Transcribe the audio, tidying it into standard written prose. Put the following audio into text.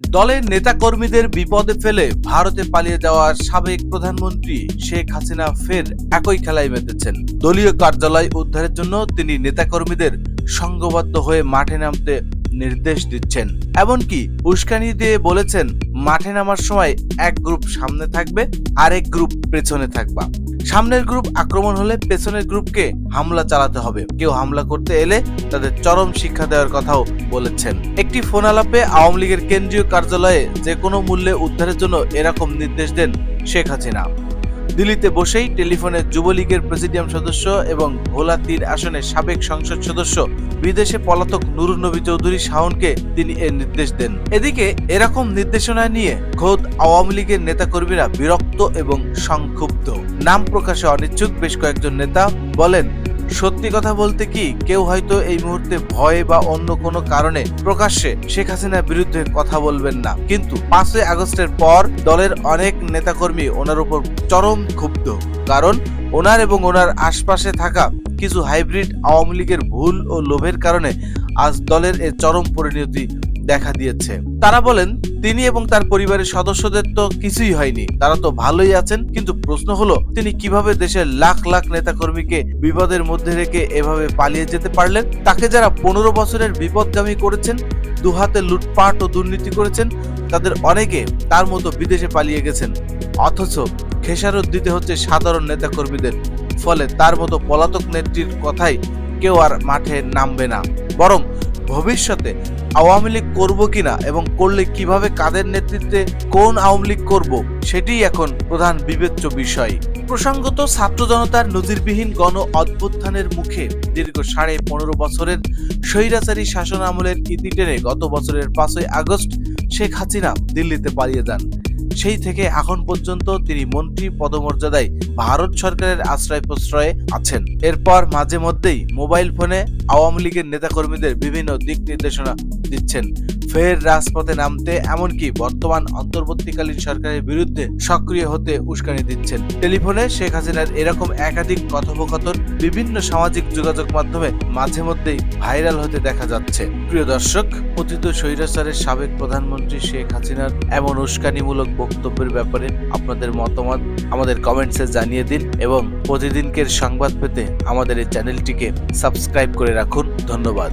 দলের নেতাকর্মীদের বিপদে ফেলে ভারতে পালিয়ে যাওয়া সাবেক প্রধানমন্ত্রী শেখ হাসিনা ফের একই খেলায় মেতেছেন। দলীয় কার্যালয় উদ্ধারের জন্য তিনি নেতাকর্মীদের সংঘবদ্ধ হয়ে মাঠে নামতে নির্দেশ দিচ্ছেন। এমনকি উস্কানি দিয়ে বলেছেন, মাঠে নামার সময় এক গ্রুপ সামনে থাকবে, আরেক গ্রুপ পেছনে থাকবা। সামনের গ্রুপ আক্রমণ হলে পেছনের গ্রুপকে হামলা চালাতে হবে। কেউ হামলা করতে এলে তাদের চরম শিক্ষা দেওয়ার কথাও বলেছেন। একটি ফোন আলাপে আওয়ামী লীগের কেন্দ্রীয় কার্যালয়ে যে কোনো মূল্যে উদ্ধারের জন্য এরকম নির্দেশ দেন শেখ হাসিনা। দিল্লিতে বসেই টেলিফোনে যুবলীগের প্রেসিডিয়াম সদস্য এবং ভোলা ৩ আসনের সাবেক সংসদ সদস্য বিদেশে পলাতক নুরুন নবী চৌধুরী শাওনকে তিনি এর নির্দেশ দেন। এদিকে এরকম নির্দেশনা নিয়ে খোদ আওয়ামী লীগের নেতাকর্মীরা বিরক্ত এবং সংক্ষুব্ধ। নাম প্রকাশে অনিচ্ছুক বেশ কয়েকজন নেতা বলেন, সত্যি কথা বলতে কি, কেউ হয়তো এই মুহূর্তে ভয় বা অন্য কোনো কারণে প্রকাশ্যে শেখ হাসিনার বিরুদ্ধে কথা বলবেন না, কিন্তু ৫ই আগস্টের পর দলের অনেক নেতাকর্মী ওনার উপর চরম ক্ষুব্ধ। কারণ ওনার এবং ওনার আশপাশে থাকা কিছু হাইব্রিড আওয়ামী লীগের ভুল ও লোভের কারণে আজ দলের এ চরম পরিণতি দেখা দিয়েছে। তারা বলেন, তিনি এবং তার পরিবারের সদস্যদের তো কিছুই হয়নি, তারা তো ভালোই আছেন, কিন্তু প্রশ্ন হলো তিনি কিভাবে দেশের লাখ লাখ নেতাকর্মীকে বিপদের মধ্যে রেখে এভাবে পালিয়ে যেতে পারলেন। তাকে যারা ১৫ বছরের বিপদগামী করেছেন, দুহাতে লুটপাট ও দুর্নীতি করেছেন, তাদের অনেকে তার মতো বিদেশে পালিয়ে গেছেন, অথচ খেসারত দিতে হচ্ছে সাধারণ নেতাকর্মীদের। ফলে তার মতো পলাতক নেত্রীর কথাই কেউ আর মাঠে নামবে না, বরং ভবিষ্যতে আওয়ামী লীগ করবো কিনা এবং করলে কিভাবে, কাদের নেতৃত্বে কোন আওয়ামী লীগ করব, সেটিই এখন প্রধান বিবেচ্য বিষয়। প্রসঙ্গত, ছাত্র জনতার নজিরবিহীন গণ অভ্যুত্থানের মুখে দীর্ঘ ১৫.৫ বছরের স্বৈরাচারী শাসন আমলের ইতি টেনে গত বছরের ৫ই আগস্ট শেখ হাসিনা দিল্লিতে পালিয়ে যান। সেই থেকে এখন পর্যন্ত তিনি মন্ত্রী পদমর্যাদায় ভারত সরকারের আশ্রয় প্রশ্রয়ে আছেন। এরপর মাঝে মধ্যেই মোবাইল ফোনে আওয়ামী লীগের নেতাকর্মীদের বিভিন্ন দিক নির্দেশনা দিচ্ছেন ফের রাজপথে নামতে, এমনকি বর্তমান অন্তর্বর্তীকালীন সরকারের বিরুদ্ধে সক্রিয় হতে উস্কানি দিচ্ছেন। টেলিফোনে শেখ হাসিনার এরকম একাধিক কথোপকথন বিভিন্ন সামাজিক যোগাযোগ মাধ্যমে মাঝে মধ্যেই ভাইরাল হতে দেখা যাচ্ছে। প্রিয় দর্শক, পতিত স্বৈরাচারের সাবেক প্রধানমন্ত্রী শেখ হাসিনার এমন উস্কানিমূলক বক্তব্যের ব্যাপারে আপনাদের মতামত আমাদের কমেন্টসে জানিয়ে দিন এবং প্রতিদিনকের সংবাদ পেতে আমাদের এই চ্যানেলটিকে সাবস্ক্রাইব করে রাখুন। ধন্যবাদ।